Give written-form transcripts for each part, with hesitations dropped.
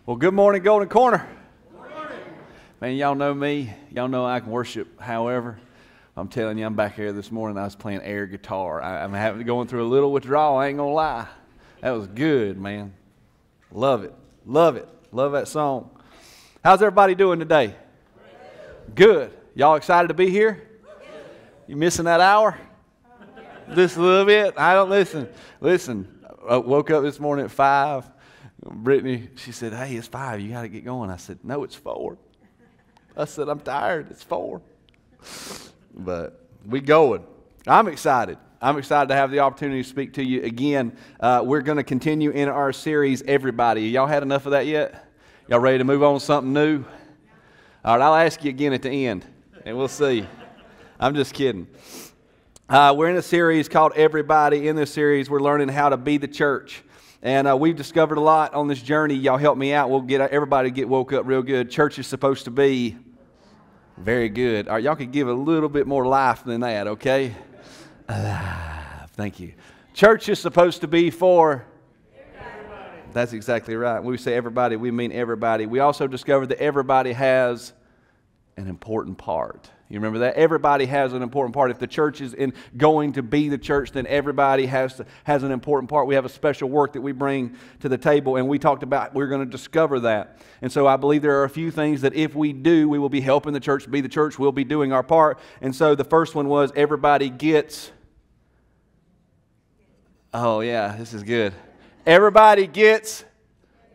Well, good morning, Golden Corner. Good morning. Man, y'all know me. Y'all know I can worship however. I'm telling you, I'm back here this morning. I was playing air guitar. I'm going through a little withdrawal. I ain't going to lie. That was good, man. Love it. Love it. Love that song. How's everybody doing today? Good. Y'all excited to be here? You missing that hour? Just a little bit? I don't listen. Listen, I woke up this morning at 5. Brittany, she said, hey, it's 5. You got to get going. I said, no, it's 4. I said, I'm tired. It's 4. But we going. I'm excited. I'm excited to have the opportunity to speak to you again. We're going to continue in our series, Everybody. Y'all had enough of that yet? Y'all ready to move on to something new? All right, I'll ask you again at the end, and we'll see. I'm just kidding. We're in a series called Everybody. In this series, we're learning how to be the church. And we've discovered a lot on this journey. Y'all help me out. We'll get everybody to get woke up real good. Church is supposed to be very good. All right, y'all could give a little bit more life than that, okay? Thank you. Church is supposed to be for everybody. That's exactly right. When we say everybody, we mean everybody. We also discovered that everybody has an important part. You remember that? Everybody has an important part. If the church is going to be the church, then everybody has an important part. We have a special work that we bring to the table, and we talked about we're going to discover that. And so I believe there are a few things that if we do, we will be helping the church be the church. We'll be doing our part. And so the first one was everybody gets... Oh, yeah, this is good. Everybody gets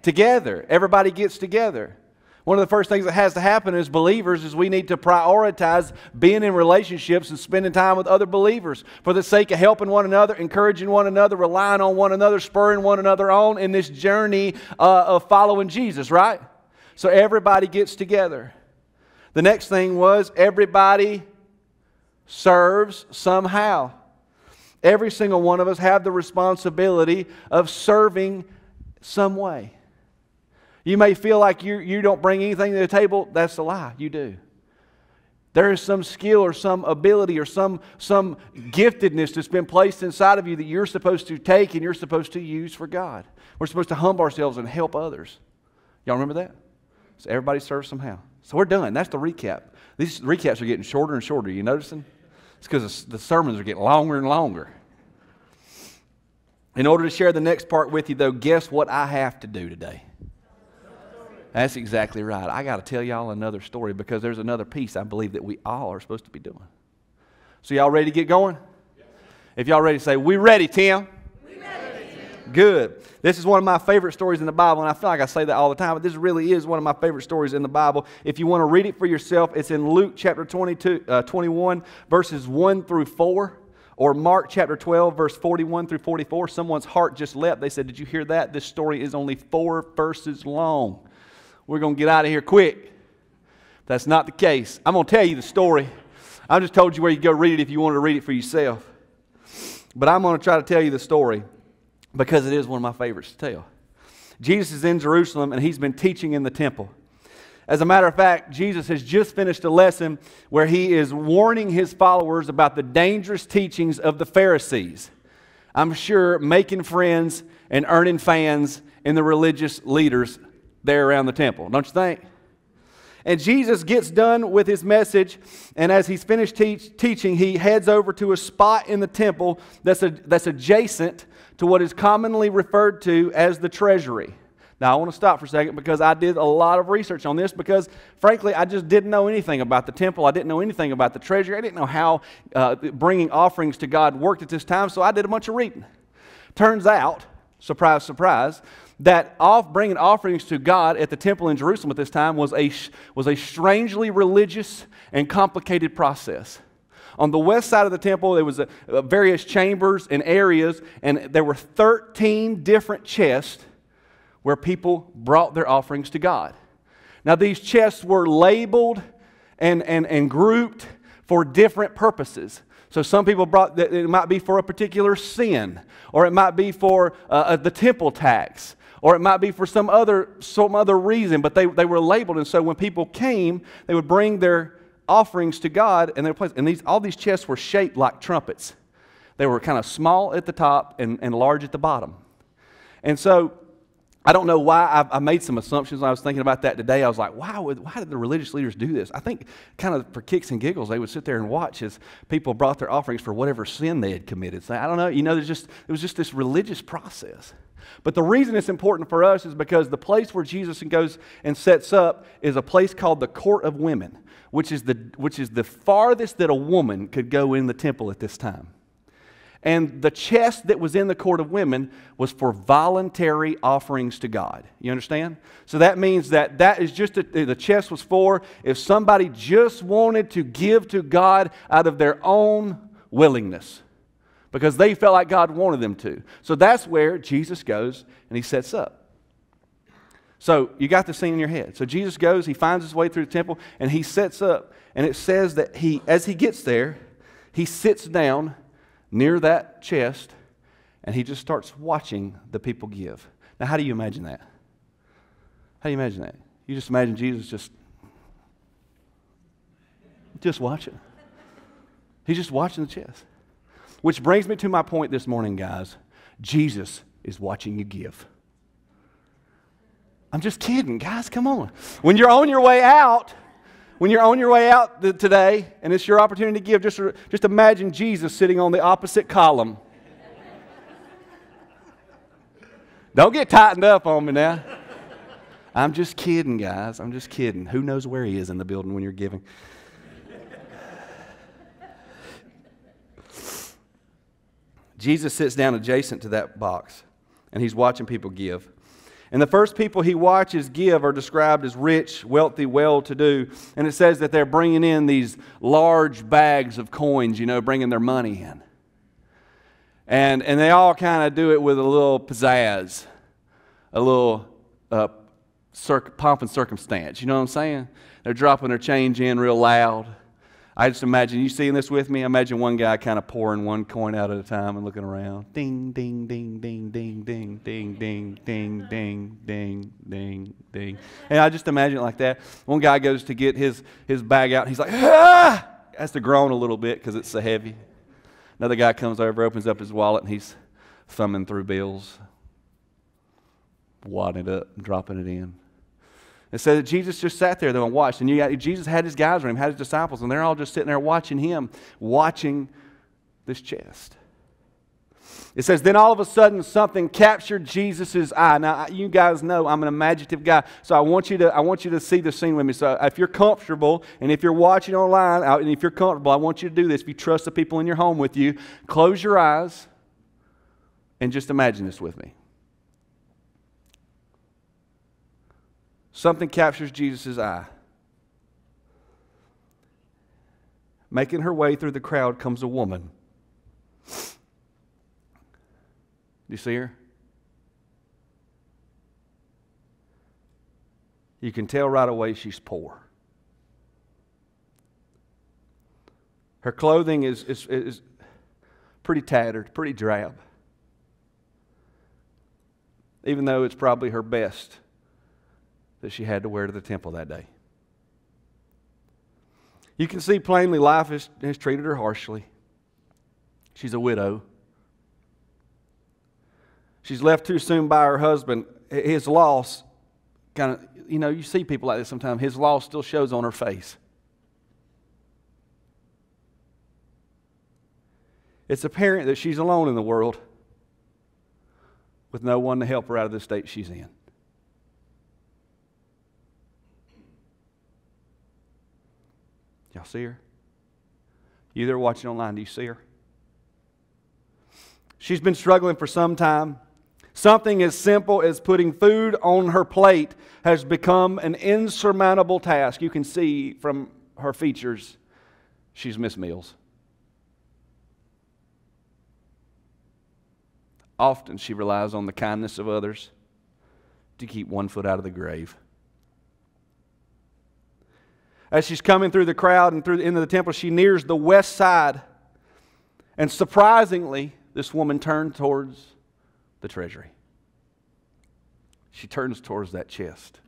together. Everybody gets together. One of the first things that has to happen as believers is we need to prioritize being in relationships and spending time with other believers for the sake of helping one another, encouraging one another, relying on one another, spurring one another on in this journey of following Jesus, right? So everybody gets together. The next thing was everybody serves somehow. Every single one of us have the responsibility of serving some way. You may feel like you don't bring anything to the table. That's a lie. You do. There is some skill or some ability or some giftedness that's been placed inside of you that you're supposed to take and you're supposed to use for God. We're supposed to humble ourselves and help others. Y'all remember that? So everybody serves somehow. So we're done. That's the recap. These recaps are getting shorter and shorter. You noticing? It's because the sermons are getting longer and longer. In order to share the next part with you, though, guess what I have to do today? That's exactly right. I got to tell y'all another story because there's another piece I believe that we all are supposed to be doing. So y'all ready to get going? Yes. If y'all ready to say, we ready, Tim? We ready, Tim. Good. This is one of my favorite stories in the Bible, and I feel like I say that all the time, but this really is one of my favorite stories in the Bible. If you want to read it for yourself, it's in Luke chapter 21, verses 1 through 4. Or Mark chapter 12, verse 41 through 44. Someone's heart just leapt. They said, did you hear that? This story is only 4 verses long. We're going to get out of here quick. That's not the case. I'm going to tell you the story. I just told you where you go read it if you wanted to read it for yourself. But I'm going to try to tell you the story because it is one of my favorites to tell. Jesus is in Jerusalem and he's been teaching in the temple. As a matter of fact, Jesus has just finished a lesson where he is warning his followers about the dangerous teachings of the Pharisees. I'm sure making friends and earning fans in the religious leaders there around the temple, don't you think? And Jesus gets done with his message, and as he's finished teaching, he heads over to a spot in the temple that's adjacent to what is commonly referred to as the Treasury. Now, I want to stop for a second because I did a lot of research on this because, frankly, I just didn't know anything about the temple. I didn't know anything about the treasury. I didn't know how bringing offerings to God worked at this time, so I did a bunch of reading. Turns out, surprise, surprise, that bringing offerings to God at the temple in Jerusalem at this time was a strangely religious and complicated process. On the west side of the temple, there was various chambers and areas, and there were 13 different chests where people brought their offerings to God. Now, these chests were labeled and grouped for different purposes. So some people brought, it might be for a particular sin, or it might be for the temple tax, or it might be for some other reason, but they were labeled. And so when people came, they would bring their offerings to God, and all these chests were shaped like trumpets. They were kind of small at the top and large at the bottom. And so I don't know why. I made some assumptions when I was thinking about that today. I was like, why did the religious leaders do this? I think kind of for kicks and giggles, they would sit there and watch as people brought their offerings for whatever sin they had committed. So I don't know. It was just this religious process. But the reason it's important for us is because the place where Jesus goes and sets up is a place called the Court of Women, which is the farthest that a woman could go in the temple at this time. And the chest that was in the Court of Women was for voluntary offerings to God. You understand? So that means that is just the chest was for if somebody just wanted to give to God out of their own willingness, because they felt like God wanted them to. So that's where Jesus goes and he sets up. So you got the scene in your head. So Jesus goes, he finds his way through the temple, and he sets up. And it says that as he gets there, he sits down near that chest, and he just starts watching the people give. Now, how do you imagine that? How do you imagine that? You just imagine Jesus just watching. He's just watching the chest. Which brings me to my point this morning, guys. Jesus is watching you give. I'm just kidding, guys. Come on. When you're on your way out today, and it's your opportunity to give, just imagine Jesus sitting on the opposite column. Don't get tightened up on me now. I'm just kidding, guys. I'm just kidding. Who knows where he is in the building when you're giving? Jesus sits down adjacent to that box, and he's watching people give. And the first people he watches give are described as rich, wealthy, well-to-do. And it says that they're bringing in these large bags of coins, bringing their money in. And they all kind of do it with a little pizzazz, a little pomp and circumstance. You know what I'm saying? They're dropping their change in real loud. I just imagine, you seeing this with me? Imagine one guy kind of pouring one coin out at a time and looking around. Ding, ding, ding, ding, ding, ding, ding, ding, ding, ding, ding, ding, ding. And I just imagine it like that. One guy goes to get his bag out, and he's like, ah! Has to groan a little bit because it's so heavy. Another guy comes over, opens up his wallet, and he's thumbing through bills, wadding it up and dropping it in. It said that Jesus just sat there, though, and watched. And Jesus had his guys around him, had his disciples, and they're all just sitting there watching him, watching this chest. It says, then all of a sudden something captured Jesus' eye. Now, you guys know I'm an imaginative guy, so I want you to see the scene with me. So if you're comfortable, and if you're watching online, and if you're comfortable, I want you to do this. If you trust the people in your home with you, close your eyes and just imagine this with me. Something captures Jesus' eye. Making her way through the crowd comes a woman. Do you see her? You can tell right away she's poor. Her clothing is pretty tattered, pretty drab. Even though it's probably her best that she had to wear to the temple that day. You can see plainly life has treated her harshly. She's a widow. She's left too soon by her husband. His loss, you see people like this sometimes. His loss still shows on her face. It's apparent that she's alone in the world with no one to help her out of the state she's in. Y'all see her? You that are watching online, do you see her? She's been struggling for some time. Something as simple as putting food on her plate has become an insurmountable task. You can see from her features, she's missed meals. Often she relies on the kindness of others to keep one foot out of the grave. As she's coming through the crowd and into the temple, she nears the west side. And surprisingly, this woman turned towards the treasury. She turns towards that chest.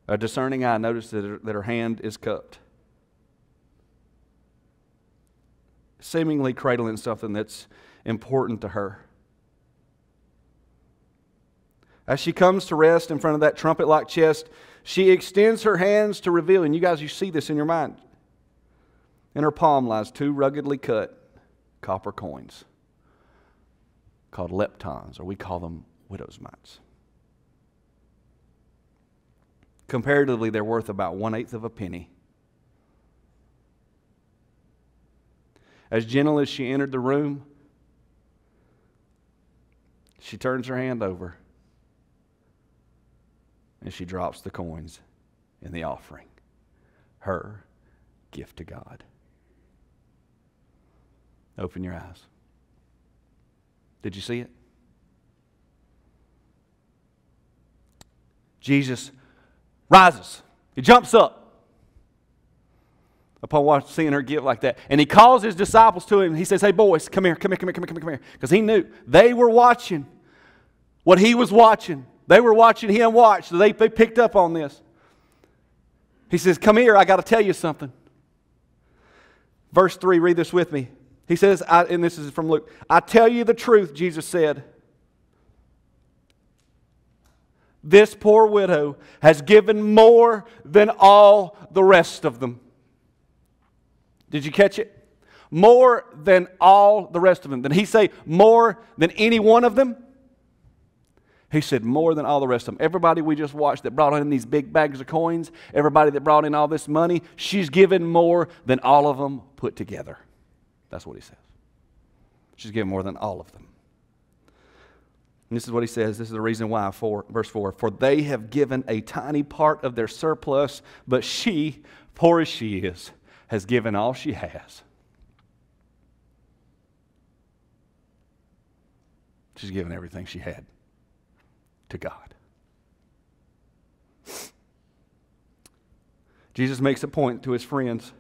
A discerning eye noticed that her hand is cupped, seemingly cradling something that's important to her. As she comes to rest in front of that trumpet-like chest, she extends her hands to reveal, and you see this in your mind. In her palm lies 2 ruggedly cut copper coins called leptons, or we call them widow's mites. Comparatively, they're worth about 1/8 of a penny. As gentle as she entered the room, she turns her hand over and she drops the coins in the offering, her gift to God. Open your eyes. Did you see it? Jesus rises. He jumps up upon seeing her give like that. And he calls his disciples to him. He says, hey boys, come here. Because he knew they were watching what he was watching. They were watching him watch. So they picked up on this. He says, come here, I got to tell you something. Verse 3, read this with me. He says, and this is from Luke, I tell you the truth, Jesus said. This poor widow has given more than all the rest of them. Did you catch it? More than all the rest of them. Did he say more than any one of them? He said more than all the rest of them. Everybody we just watched that brought in these big bags of coins, everybody that brought in all this money, she's given more than all of them put together. That's what he says. She's given more than all of them. And this is what he says. This is the reason why. Verse 4. For they have given a tiny part of their surplus, but she, poor as she is, has given all she has. She's given everything she had to God. Jesus makes a point to his friends.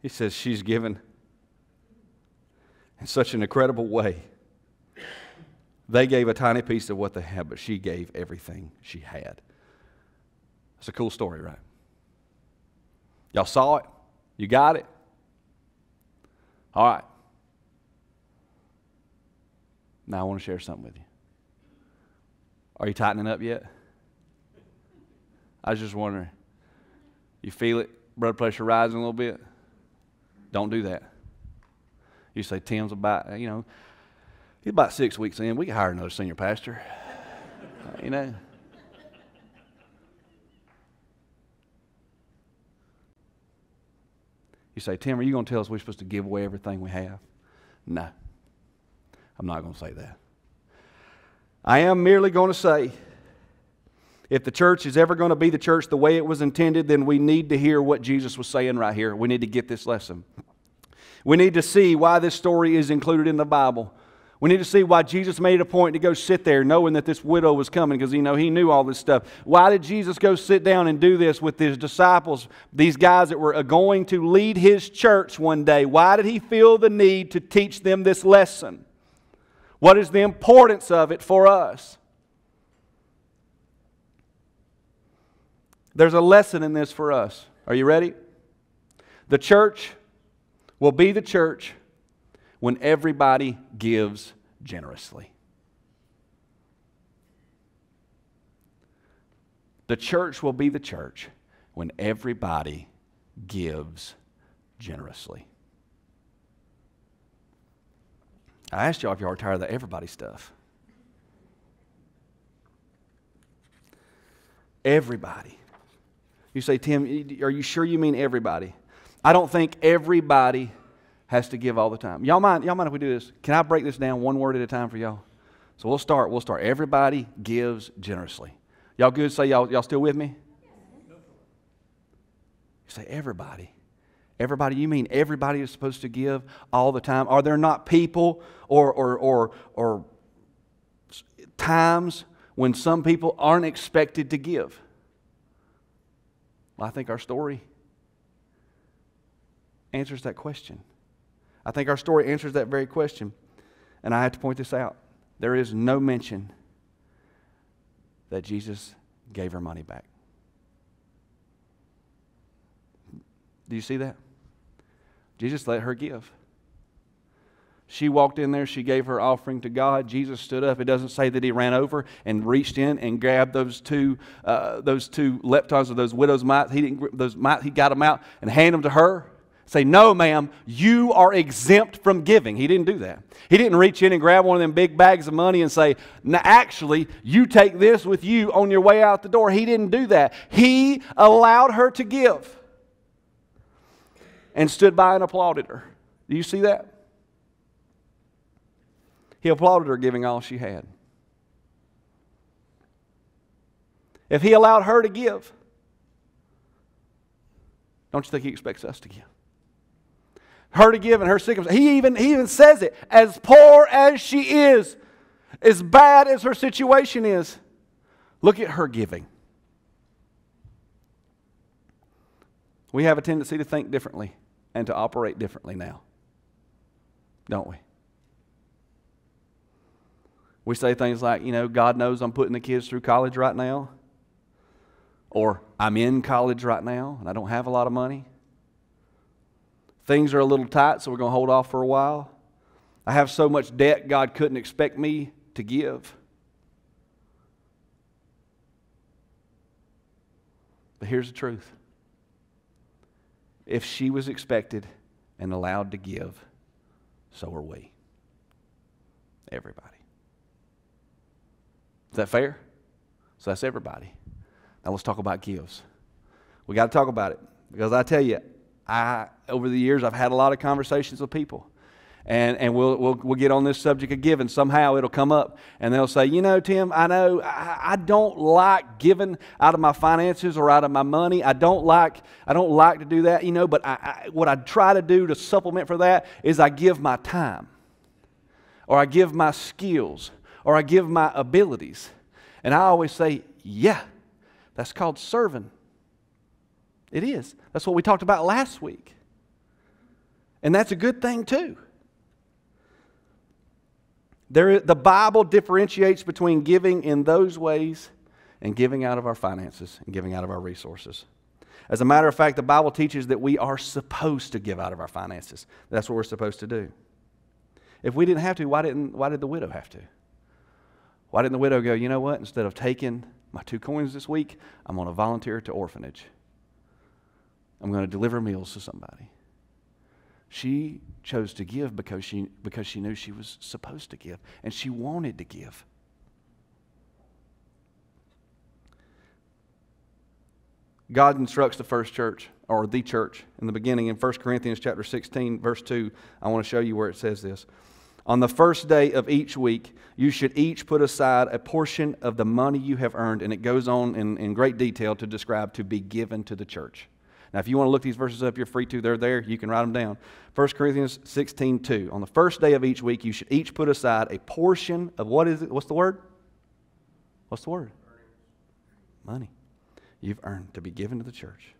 He says she's given in such an incredible way. They gave a tiny piece of what they had, but she gave everything she had. It's a cool story, right? Y'all saw it? You got it? All right. Now I want to share something with you. Are you tightening up yet? I was just wondering. You feel it? Blood pressure rising a little bit? Don't do that. You say, Tim's about, he's about 6 weeks in. We can hire another senior pastor. You say, Tim, are you going to tell us we're supposed to give away everything we have? No. I'm not going to say that. I am merely going to say, if the church is ever going to be the church the way it was intended, then we need to hear what Jesus was saying right here. We need to get this lesson. We need to see why this story is included in the Bible. We need to see why Jesus made it a point to go sit there knowing that this widow was coming, because he knew all this stuff. Why did Jesus go sit down and do this with his disciples, these guys that were going to lead his church one day? Why did he feel the need to teach them this lesson? What is the importance of it for us? There's a lesson in this for us. Are you ready? The church will be the church when everybody gives generously. The church will be the church when everybody gives generously. I asked y'all if y'all are tired of that everybody stuff. Everybody. You say, Tim, are you sure you mean everybody? I don't think everybody has to give all the time. Y'all mind if we do this? Can I break this down one word at a time for y'all? So we'll start. Everybody gives generously. Y'all good? Say y'all still with me? You say everybody. Everybody, you mean everybody is supposed to give all the time? Are there not people or times when some people aren't expected to give? Well, I think our story answers that question. I think our story answers that very question. And I have to point this out. There is no mention that Jesus gave her money back. Do you see that? Jesus let her give. She walked in there. She gave her offering to God. Jesus stood up. It doesn't say that he ran over and reached in and grabbed those two leptons of those widow's mites. He didn't. Those mites. He got them out and handed them to her. Say, no, ma'am, you are exempt from giving. He didn't do that. He didn't reach in and grab one of them big bags of money and say, now, actually, you take this with you on your way out the door. He didn't do that. He allowed her to give and stood by and applauded her. Do you see that? He applauded her giving all she had. If he allowed her to give, don't you think he expects us to give? Her to give in her circumstance. He even says it. As poor as she is, as bad as her situation is, look at her giving. We have a tendency to think differently and to operate differently now, don't we? We say things like, God knows I'm putting the kids through college right now. Or I'm in college right now and I don't have a lot of money. Things are a little tight, so we're going to hold off for a while. I have so much debt, God couldn't expect me to give. But here's the truth. If she was expected and allowed to give, so are we. Everybody. Is that fair? So that's everybody. Now let's talk about gives. We got to talk about it because I tell you, over the years I've had a lot of conversations with people, and we'll get on this subject of giving. Somehow it'll come up, and they'll say, Tim, I know I don't like giving out of my finances or out of my money. I don't like to do that, But what I try to do to supplement for that is I give my time, or I give my skills, or I give my abilities. And I always say, yeah, that's called serving. It is. That's what we talked about last week. And that's a good thing too. The Bible differentiates between giving in those ways and giving out of our finances and giving out of our resources. As a matter of fact, the Bible teaches that we are supposed to give out of our finances. That's what we're supposed to do. If we didn't have to, why did the widow have to? Why didn't the widow go, you know what, instead of taking my 2 coins this week, I'm going to volunteer to orphanage. I'm going to deliver meals to somebody. She chose to give because she knew she was supposed to give, and she wanted to give. God instructs the first church, or the church, in the beginning in 1 Corinthians chapter 16, verse 2. I want to show you where it says this. On the first day of each week, you should each put aside a portion of the money you have earned, and it goes on in great detail to describe to be given to the church. Now, if you want to look these verses up, you're free to. They're there. You can write them down. 1 Corinthians 16:2. On the first day of each week, you should each put aside a portion of what is it? What's the word? What's the word? Money. You've earned to be given to the church.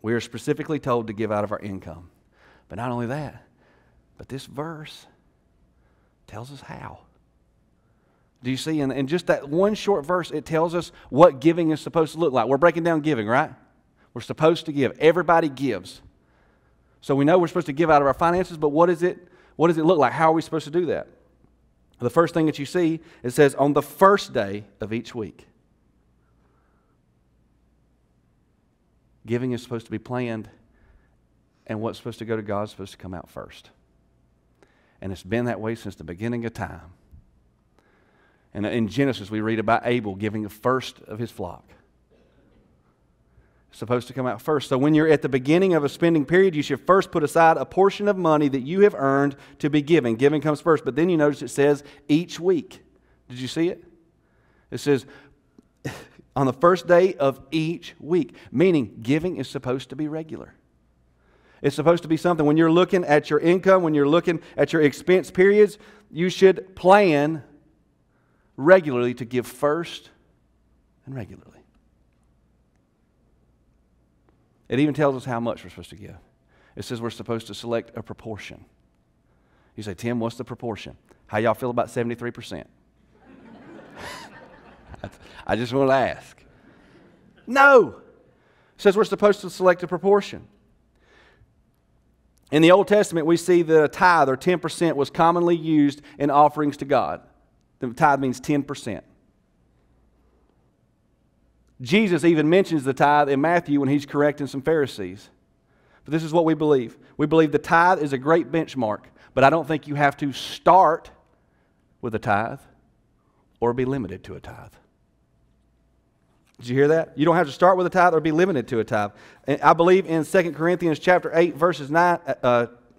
We are specifically told to give out of our income. But not only that, but this verse tells us how. Do you see? In just that one short verse, it tells us what giving is supposed to look like. We're breaking down giving, right? We're supposed to give. Everybody gives. So we know we're supposed to give out of our finances, but what does it look like? How are we supposed to do that? The first thing that you see, it says on the first day of each week. Giving is supposed to be planned, and what's supposed to go to God is supposed to come out first. And it's been that way since the beginning of time. And in Genesis, we read about Abel giving the first of his flock. It's supposed to come out first. So when you're at the beginning of a spending period, you should first put aside a portion of money that you have earned to be given. Giving comes first. But then you notice it says each week. Did you see it? It says on the first day of each week, meaning giving is supposed to be regular. It's supposed to be something. When you're looking at your income, when you're looking at your expense periods, you should plan regularly to give first and regularly. It even tells us how much we're supposed to give. It says we're supposed to select a proportion. You say, Tim, what's the proportion? How y'all feel about 73%? I just want to ask. No. It says we're supposed to select a proportion. In the Old Testament, we see that a tithe, or 10%, was commonly used in offerings to God. The tithe means 10%. Jesus even mentions the tithe in Matthew when he's correcting some Pharisees. But this is what we believe. We believe the tithe is a great benchmark, but I don't think you have to start with a tithe or be limited to a tithe. Did you hear that? You don't have to start with a tithe or be limited to a tithe. And I believe in 2 Corinthians chapter 8, verses 9,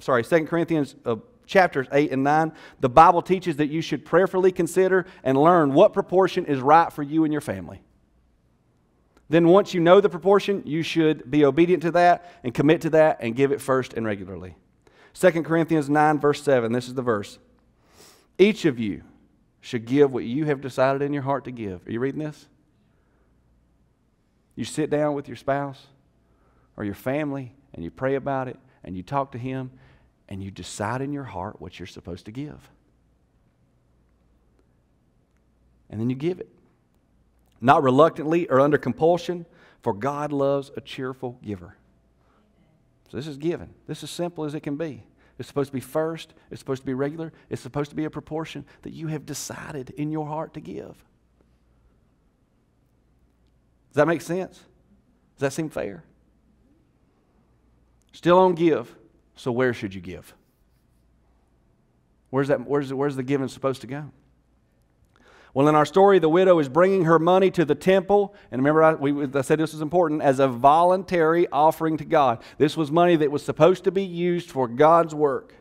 2 Corinthians chapters 8 and 9, the Bible teaches that you should prayerfully consider and learn what proportion is right for you and your family. Then once you know the proportion, you should be obedient to that and commit to that and give it first and regularly. 2 Corinthians 9, verse 7, this is the verse. Each of you should give what you have decided in your heart to give. Are you reading this? You sit down with your spouse or your family and you pray about it and you talk to him and you decide in your heart what you're supposed to give. And then you give it. Not reluctantly or under compulsion, for God loves a cheerful giver. So this is giving. This is as simple as it can be. It's supposed to be first. It's supposed to be regular. It's supposed to be a proportion that you have decided in your heart to give. Does that make sense? Does that seem fair? Still on give. So where should you give? Where's the giving supposed to go? Well, in our story, the widow is bringing her money to the temple. And remember, I said this was important, as a voluntary offering to God. This was money that was supposed to be used for God's work.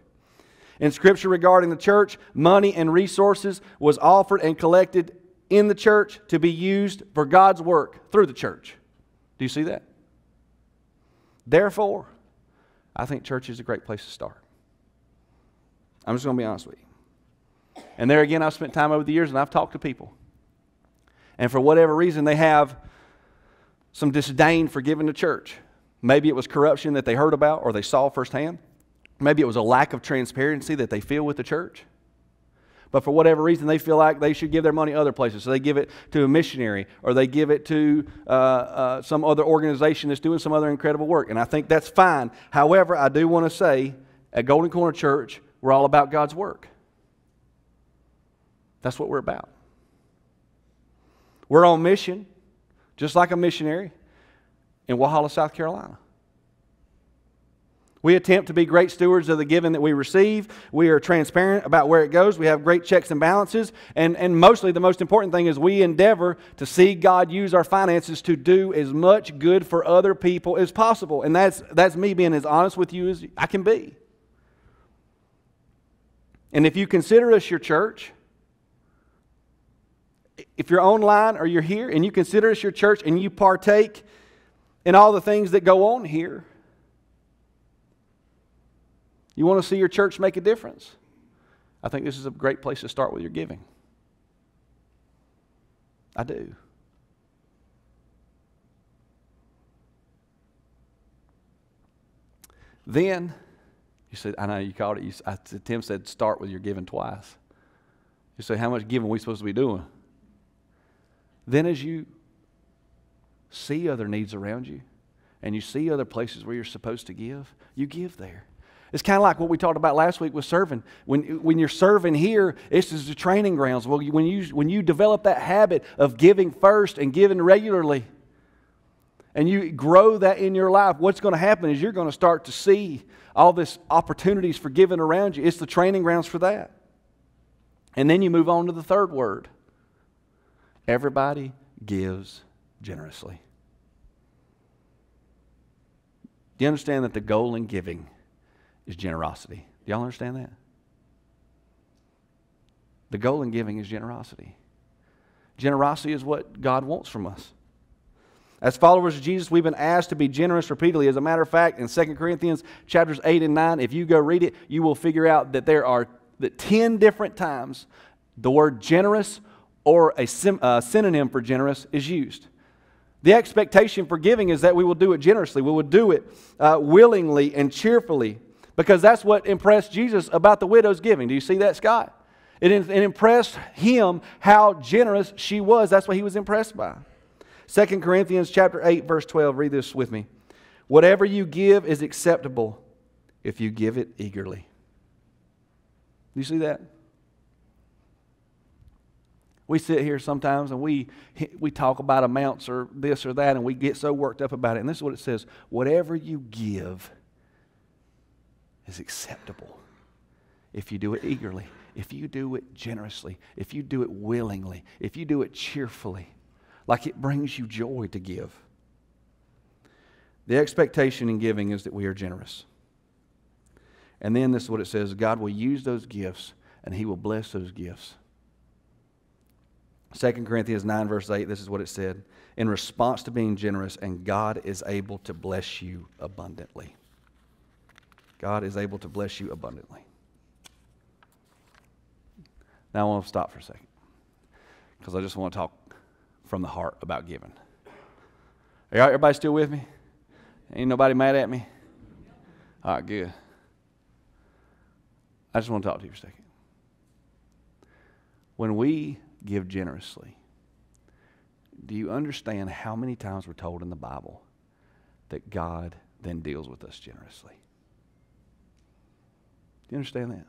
In Scripture regarding the church, money and resources was offered and collected in the church to be used for God's work through the church. Do you see that? Therefore, I think church is a great place to start. I'm just going to be honest with you. And there again, I've spent time over the years and I've talked to people. And for whatever reason, they have some disdain for giving to church. Maybe it was corruption that they heard about or they saw firsthand. Maybe it was a lack of transparency that they feel with the church. But for whatever reason, they feel like they should give their money other places. So they give it to a missionary or they give it to some other organization that's doing some other incredible work. And I think that's fine. However, I do want to say, at Golden Corner Church, we're all about God's work. That's what we're about. We're on mission, just like a missionary, in Walhalla, South Carolina. We attempt to be great stewards of the giving that we receive. We are transparent about where it goes. We have great checks and balances. And mostly the most important thing is we endeavor to see God use our finances to do as much good for other people as possible. And that's me being as honest with you as I can be. And if you consider us your church, if you're online or you're here and you consider us your church and you partake in all the things that go on here, you want to see your church make a difference, I think this is a great place to start with your giving. I do. Then, you said, I know you called it, Tim said start with your giving twice. You say, how much giving are we supposed to be doing? Then as you see other needs around you and you see other places where you're supposed to give, you give there. It's kind of like what we talked about last week with serving. When you're serving here, it's just the training grounds. Well, when you develop that habit of giving first and giving regularly, and you grow that in your life, what's going to happen is you're going to start to see all this opportunities for giving around you. It's the training grounds for that. And then you move on to the third word. Everybody gives generously. Do you understand that the goal in giving is generosity? Do y'all understand that? The goal in giving is generosity. Generosity is what God wants from us. As followers of Jesus, we've been asked to be generous repeatedly. As a matter of fact, in 2 Corinthians chapters 8 and 9, if you go read it, you will figure out that there are 10 different times the word generous or a synonym for generous is used. The expectation for giving is that we will do it generously. We will do it willingly and cheerfully, because that's what impressed Jesus about the widow's giving. Do you see that, Scott? It impressed him how generous she was. That's what he was impressed by. 2 Corinthians chapter 8, verse 12. Read this with me. Whatever you give is acceptable if you give it eagerly. Do you see that? We sit here sometimes and we talk about amounts or this or that, and we get so worked up about it. And this is what it says: whatever you give is acceptable if you do it eagerly, if you do it generously, if you do it willingly, if you do it cheerfully, like it brings you joy to give. The expectation in giving is that we are generous. And then this is what it says: God will use those gifts and He will bless those gifts. 2 Corinthians 9 verse 8, this is what it said: in response to being generous, and God is able to bless you abundantly. God is able to bless you abundantly. Now I want to stop for a second, because I just want to talk from the heart about giving. Everybody still with me? Ain't nobody mad at me? All right, good. I just want to talk to you for a second. When we give generously, do you understand how many times we're told in the Bible that God then deals with us generously? Do you understand that?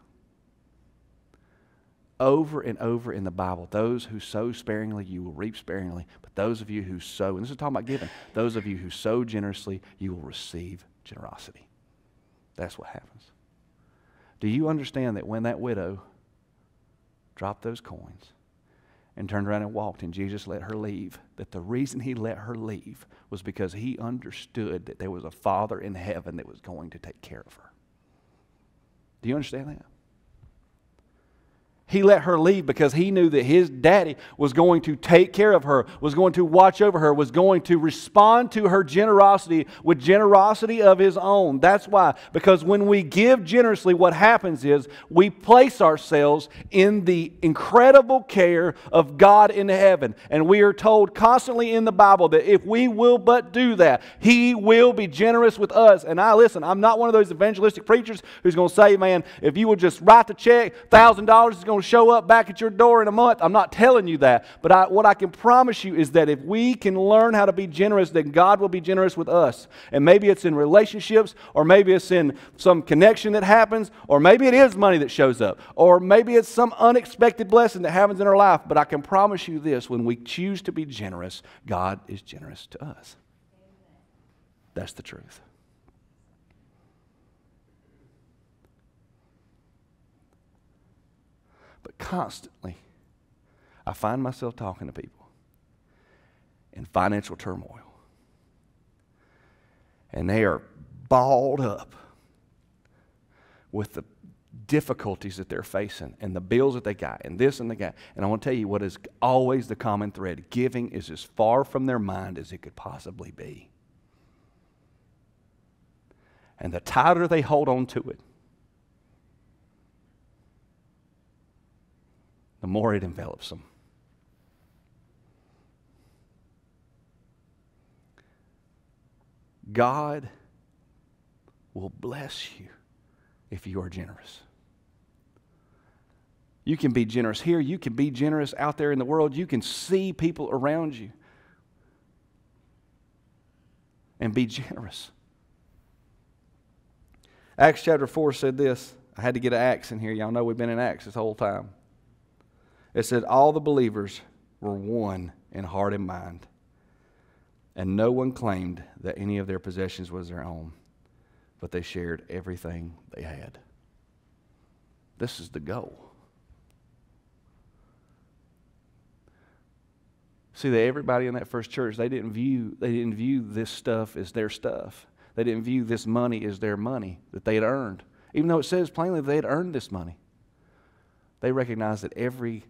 Over and over in the Bible, those who sow sparingly, you will reap sparingly. But those of you who sow, and this is talking about giving, those of you who sow generously, you will receive generosity. That's what happens. Do you understand that when that widow dropped those coins and turned around and walked, and Jesus let her leave, that the reason He let her leave was because He understood that there was a Father in heaven that was going to take care of her? Do you understand that? He let her leave because He knew that His daddy was going to take care of her, was going to watch over her, was going to respond to her generosity with generosity of His own. That's why. Because when we give generously, what happens is we place ourselves in the incredible care of God in heaven. And we are told constantly in the Bible that if we will but do that, He will be generous with us. And I'm not one of those evangelistic preachers who's going to say, man, if you will just write the check, $1,000 is going to show up back at your door in a month. I'm not telling you that. But what I can promise you is that if we can learn how to be generous, then God will be generous with us. And maybe it's in relationships, or maybe it's in some connection that happens, or maybe it is money that shows up, or maybe it's some unexpected blessing that happens in our life. But I can promise you this: when we choose to be generous, God is generous to us. That's the truth. But constantly, I find myself talking to people in financial turmoil. And they are balled up with the difficulties that they're facing and the bills that they got and this and that. And I want to tell you what is always the common thread. Giving is as far from their mind as it could possibly be. And the tighter they hold on to it, the more it envelops them. God will bless you if you are generous. You can be generous here. You can be generous out there in the world. You can see people around you and be generous. Acts chapter 4 said this. I had to get an Acts in here. Y'all know we've been in Acts this whole time. It said, all the believers were one in heart and mind, and no one claimed that any of their possessions was their own, but they shared everything they had. This is the goal. See, that everybody in that first church, they didn't view this stuff as their stuff. They didn't view this money as their money that they had earned. Even though it says plainly that they had earned this money. They recognized that every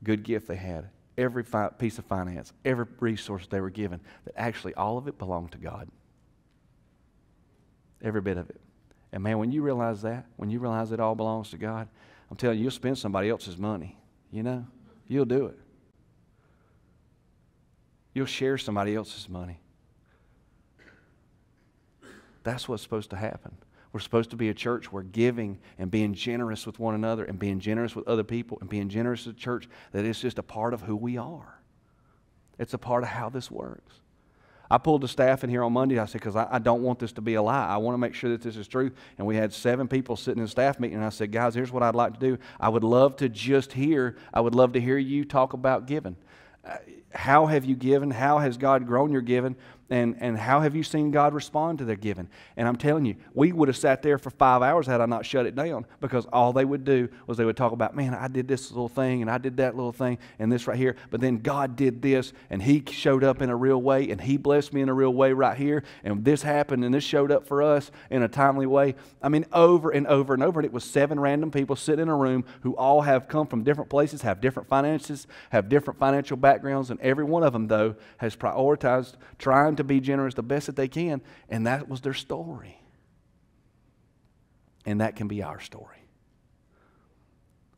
good gift they had, every piece of finance, every resource they were given, that actually all of it belonged to God. Every bit of it. And man, when you realize that, when you realize it all belongs to God, I'm telling you, you'll spend somebody else's money. You know? You'll do it. You'll share somebody else's money. That's what's supposed to happen. We're supposed to be a church where giving and being generous with one another and being generous with other people and being generous with the church, that it's just a part of who we are. It's a part of how this works. I pulled the staff in here on Monday. I said, because I don't want this to be a lie. I want to make sure that this is true. And we had 7 people sitting in the staff meeting. And I said, guys, here's what I'd like to do. I would love to hear you talk about giving. How have you given? How has God grown your giving? And how have you seen God respond to their giving? And I'm telling you, we would have sat there for 5 hours had I not shut it down, because all they would do was they would talk about, man, I did this little thing and I did that little thing and this right here, but then God did this and He showed up in a real way and He blessed me in a real way right here, and this happened and this showed up for us in a timely way. I mean, over and over and over. And it was 7 random people sitting in a room who all have come from different places, have different finances, have different financial backgrounds, and every one of them, though, has prioritized trying to be generous the best that they can, and that was their story. And that can be our story.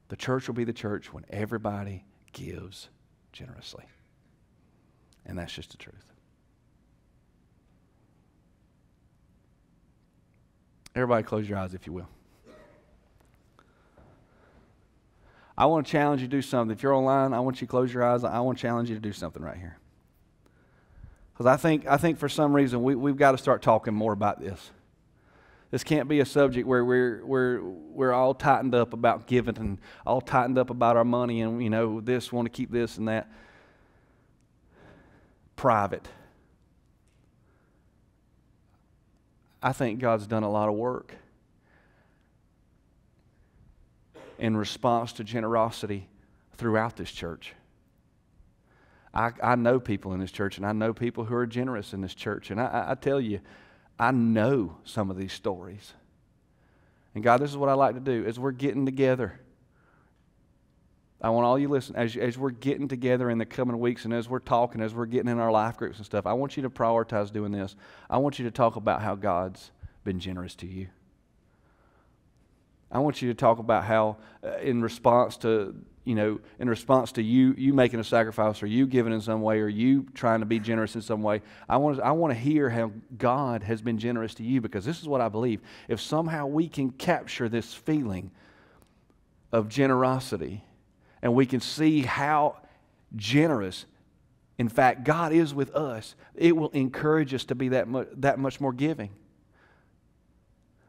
The church will be the church when everybody gives generously. And that's just the truth. Everybody close your eyes, if you will. I want to challenge you to do something. If you're online, I want you to close your eyes. I want to challenge you to do something right here. Because I think for some reason we've got to start talking more about this. This can't be a subject where we're all tightened up about giving and all tightened up about our money and, you know, this, want to keep this and that private. I think God's done a lot of work in response to generosity throughout this church. I know people in this church, and I know people who are generous in this church. And I tell you, I know some of these stories. And God, this is what I like to do. As we're getting together, I want all you listen, as we're getting together in the coming weeks, and as we're talking, as we're getting in our life groups and stuff, I want you to prioritize doing this. I want you to talk about how God's been generous to you. I want you to talk about how in response to you making a sacrifice, or you giving in some way, or you trying to be generous in some way, I want to hear how God has been generous to you, because this is what I believe. If somehow we can capture this feeling of generosity, and we can see how generous, in fact, God is with us, it will encourage us to be that much more giving.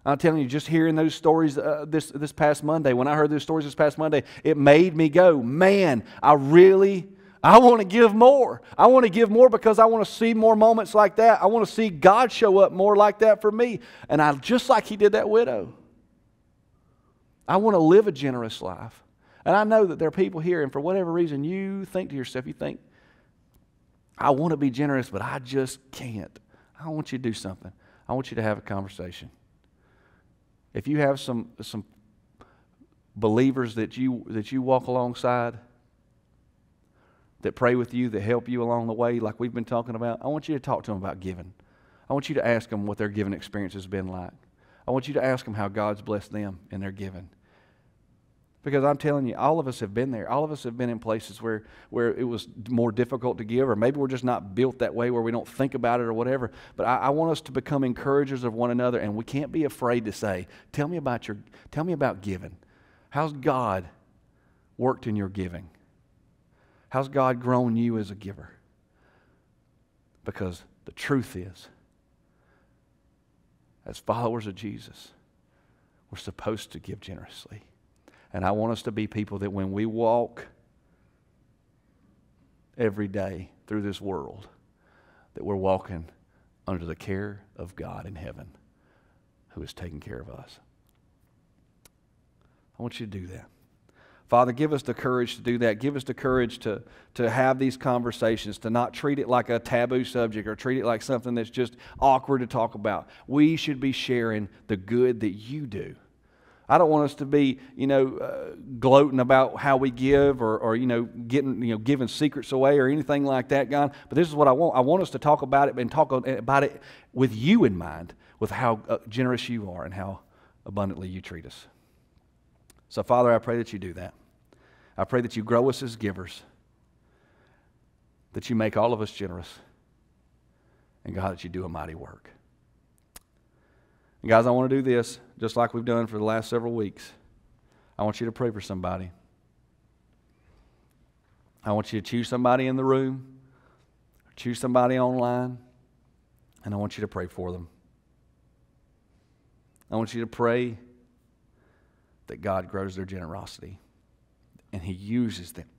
I'm telling you, just hearing those stories this past Monday, when I heard those stories this past Monday, it made me go, man, I want to give more. I want to give more because I want to see more moments like that. I want to see God show up more like that for me. And just like He did that widow, I want to live a generous life. And I know that there are people here, and for whatever reason, you think to yourself, I want to be generous, but I just can't. I want you to do something. I want you to have a conversation. If you have some believers that you walk alongside, that pray with you, that help you along the way, like we've been talking about, I want you to talk to them about giving. I want you to ask them what their giving experience has been like. I want you to ask them how God's blessed them in their giving. Because I'm telling you, all of us have been there. All of us have been in places where it was more difficult to give, or maybe we're just not built that way where we don't think about it or whatever. But I want us to become encouragers of one another, and we can't be afraid to say, tell me about giving. How's God worked in your giving? How's God grown you as a giver? Because the truth is, as followers of Jesus, we're supposed to give generously. And I want us to be people that when we walk every day through this world, that we're walking under the care of God in heaven, who is taking care of us. I want you to do that. Father, give us the courage to do that. Give us the courage to have these conversations, to not treat it like a taboo subject or treat it like something that's just awkward to talk about. We should be sharing the good that you do. I don't want us to be, gloating about how we give or giving secrets away or anything like that, God. But this is what I want. I want us to talk about it and talk about it with you in mind, with how generous you are and how abundantly you treat us. So, Father, I pray that you do that. I pray that you grow us as givers, that you make all of us generous, and God, that you do a mighty work. And guys, I want to do this just like we've done for the last several weeks. I want you to pray for somebody. I want you to choose somebody in the room, choose somebody online, And I want you to pray for them. I want you to pray that God grows their generosity and He uses them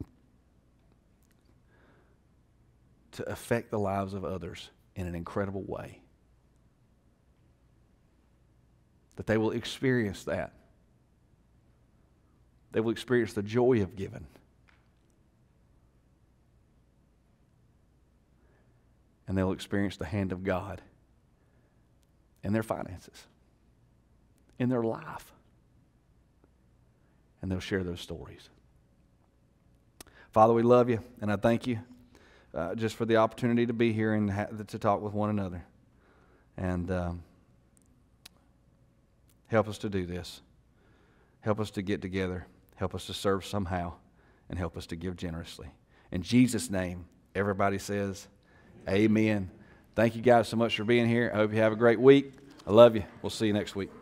to affect the lives of others in an incredible way. That they will experience that. They will experience the joy of giving. And they'll experience the hand of God in their finances, in their life. And they'll share those stories. Father, we love you, and I thank you just for the opportunity to be here and to talk with one another. And help us to do this. Help us to get together. Help us to serve somehow, and help us to give generously. In Jesus' name, everybody says, amen. Thank you guys so much for being here. I hope you have a great week. I love you. We'll see you next week.